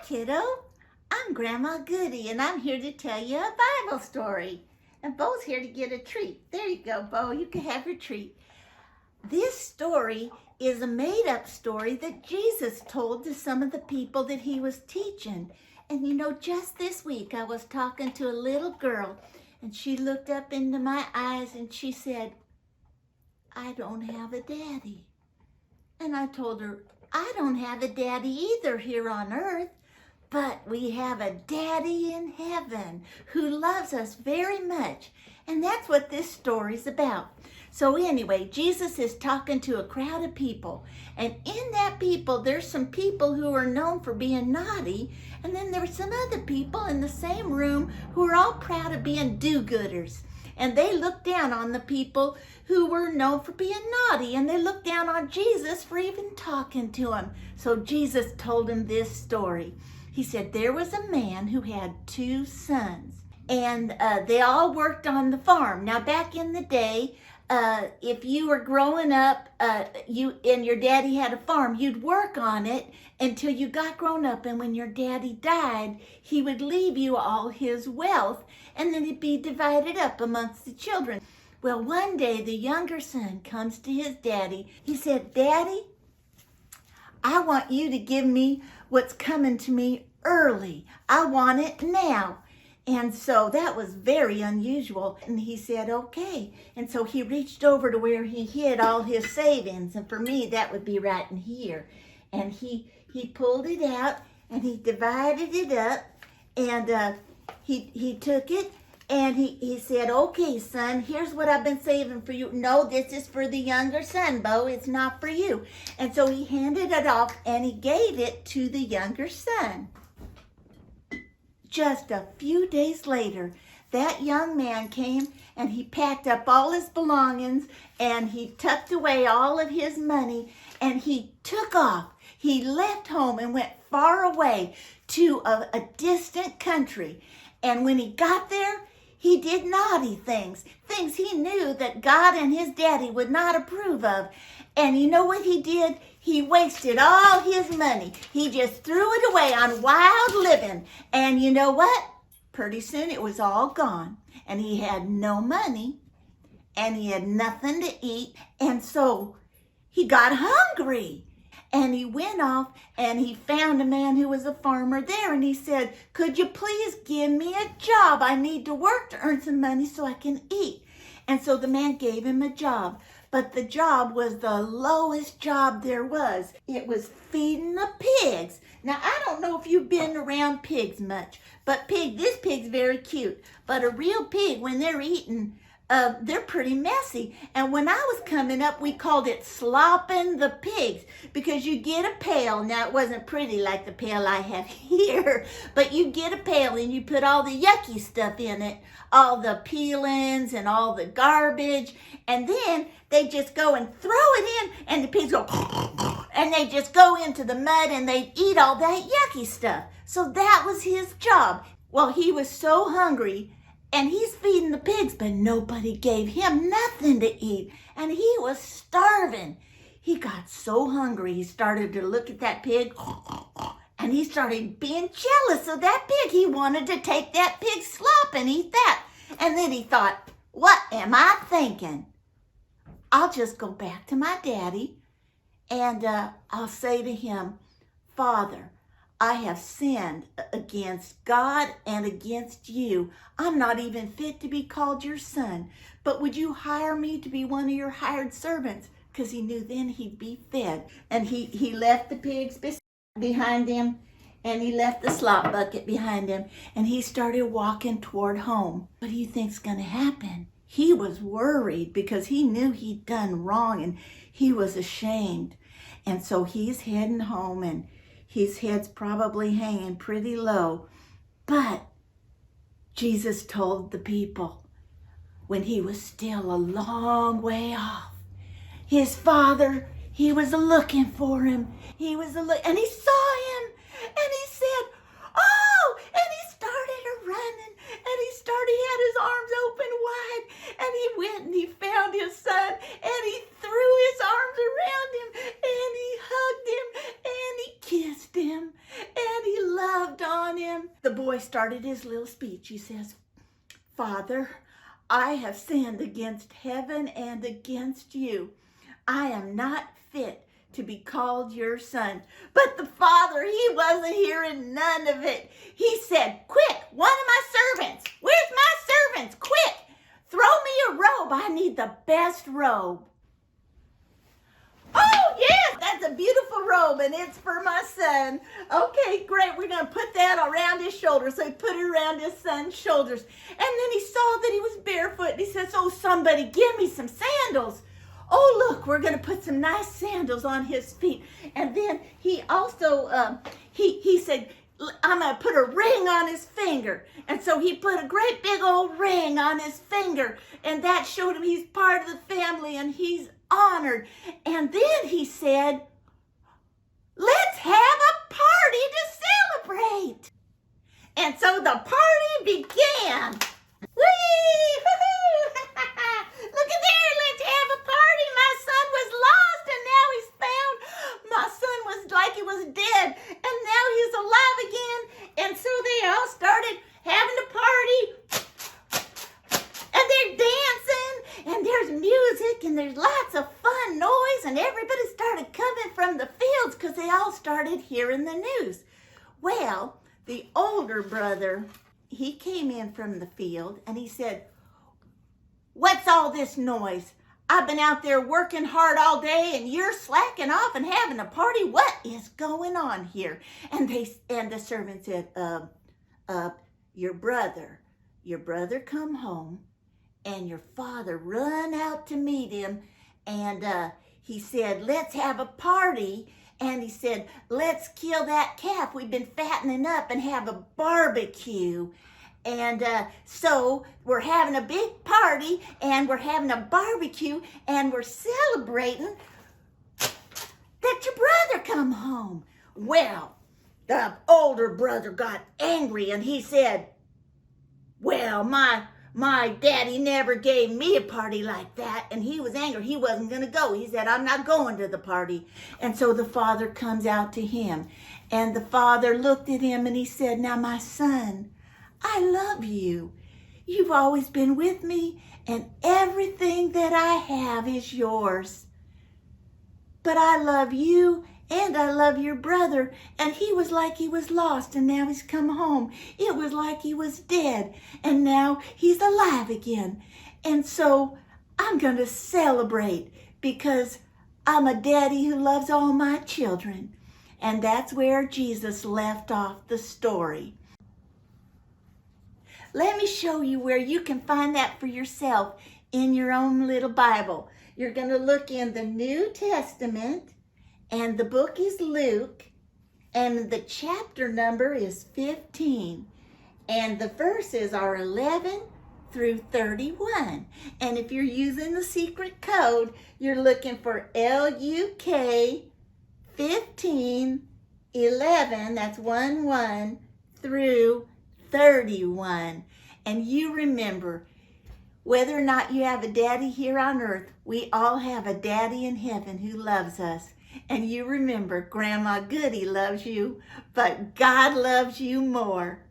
kiddo. I'm Grandma Goodie, and I'm here to tell you a Bible story. And Bo's here to get a treat. There you go, Bo. You can have your treat. This story is a made-up story that Jesus told to some of the people that he was teaching. And you know, just this week I was talking to a little girl, and she looked up into my eyes and she said, "I don't have a daddy." And I told her, "I don't have a daddy either here on earth, but we have a daddy in heaven who loves us very much." And that's what this story's about. So anyway, Jesus is talking to a crowd of people. And in that people, there's some people who are known for being naughty. And then there's some other people in the same room who are all proud of being do-gooders. And they looked down on the people who were known for being naughty. And they looked down on Jesus for even talking to him. So Jesus told him this story. He said there was a man who had 2 sons. And they all worked on the farm. Now back in the day, if you were growing up, you and your daddy had a farm, you'd work on it until you got grown up. And when your daddy died, he would leave you all his wealth, and then it'd be divided up amongst the children. Well, one day the younger son comes to his daddy. He said, "Daddy, I want you to give me what's coming to me early. I want it now." And so that was very unusual. And he said, "Okay." And so he reached over to where he hid all his savings. And for me, that would be right in here. And he pulled it out and he divided it up. And he took it and he said, "Okay, son, here's what I've been saving for you." "No, this is for the younger son, Bo. It's not for you." And so he handed it off and he gave it to the younger son. Just a few days later, that young man came and he packed up all his belongings and he tucked away all of his money and he took off. He left home and went far away to a distant country. And when he got there, he did naughty things he knew that God and his daddy would not approve of. And you know what he did? He wasted all his money. He just threw it away on wild living. And you know what? Pretty soon it was all gone. And he had no money. And he had nothing to eat. And so he got hungry. And he went off and he found a man who was a farmer there. And he said, "Could you please give me a job? I need to work to earn some money so I can eat." And so the man gave him a job. But the job was the lowest job there was. It was feeding the pigs. Now, I don't know if you've been around pigs much, but this pig's very cute. But a real pig, when they're eating, they're pretty messy. And when I was coming up, we called it slopping the pigs, because you get a pail. Now, it wasn't pretty like the pail I have here, but you get a pail and you put all the yucky stuff in it, all the peelings and all the garbage, and then they just go and throw it in, and the pigs go, and they just go into the mud and they eat all that yucky stuff. So that was his job. Well, he was so hungry, and he's feeding the pigs, but nobody gave him nothing to eat. And he was starving. He got so hungry, he started to look at that pig, and he started being jealous of that pig. He wanted to take that pig's slop and eat that. And then he thought, "What am I thinking? I'll just go back to my daddy and I'll say to him, 'Father, I have sinned against God and against you. I'm not even fit to be called your son, but would you hire me to be one of your hired servants?'" Because he knew then he'd be fed. And he left the pigs behind him, and he left the slop bucket behind him, and he started walking toward home. What do you think's going to happen? He was worried because he knew he'd done wrong, and he was ashamed. And so he's heading home, and his head's probably hanging pretty low. But Jesus told the people, when he was still a long way off, his father, he was looking for him. And he saw him, and he said, "Oh!" And he started running, and he had his arms open wide, and he went and he found his son, and he threw his arms around him, and he hugged him, and he kissed him, and he loved on him. The boy started his little speech. He says, "Father, I have sinned against heaven and against you. I am not fit to be called your son." But the father, he wasn't hearing none of it. He said, "Quick, one of my servants. Where's my servants? Quick, throw me a robe. I need the best robe." "Oh, yes, that's a beautiful robe, and it's for my son." "Okay, great. We're going to put that around his shoulders." So he put it around his son's shoulders. And then he saw that he was barefoot. And he says, "Oh, somebody give me some sandals." "Oh, look, we're going to put some nice sandals on his feet." And then he also, he said, "I'm going to put a ring on his finger." And so he put a great big old ring on his finger. And that showed him he's part of the family and he's honored. And then he said, "Let's have a party to celebrate." And so the party began. Whee! Look at there, let's have a party. My son was lost and now he's found. My son was like he was dead and now he's alive again. And so they all started having a party. And they're dancing and there's music and there's lots of fun noise, and everybody started coming from the fields because they all started hearing the news. Well, the older brother, he came in from the field and he said, "What's all this noise? I've been out there working hard all day and you're slacking off and having a party. What is going on here?" And the servant said, your brother come home and your father run out to meet him, and he said, "Let's have a party." And he said, "Let's kill that calf we've been fattening up and have a barbecue." And so we're having a big party and we're having a barbecue and we're celebrating that your brother come home. Well, the older brother got angry and he said, "Well, my daddy never gave me a party like that." And he was angry. He wasn't going to go. He said, "I'm not going to the party." And so the father comes out to him. And the father looked at him and he said, "Now, my son, I love you. You've always been with me, and everything that I have is yours. But I love you, and I love your brother, and he was like he was lost, and now he's come home. It was like he was dead, and now he's alive again. And so I'm going to celebrate because I'm a daddy who loves all my children." And that's where Jesus left off the story. Let me show you where you can find that for yourself in your own little Bible. You're going to look in the New Testament, and the book is Luke, and the chapter number is 15, and the verses are 11 through 31. And if you're using the secret code, you're looking for LUK 15 11, that's 1 through 31. And you remember, whether or not you have a daddy here on earth, we all have a daddy in heaven who loves us. And you remember, Grandma Goodie loves you, but God loves you more.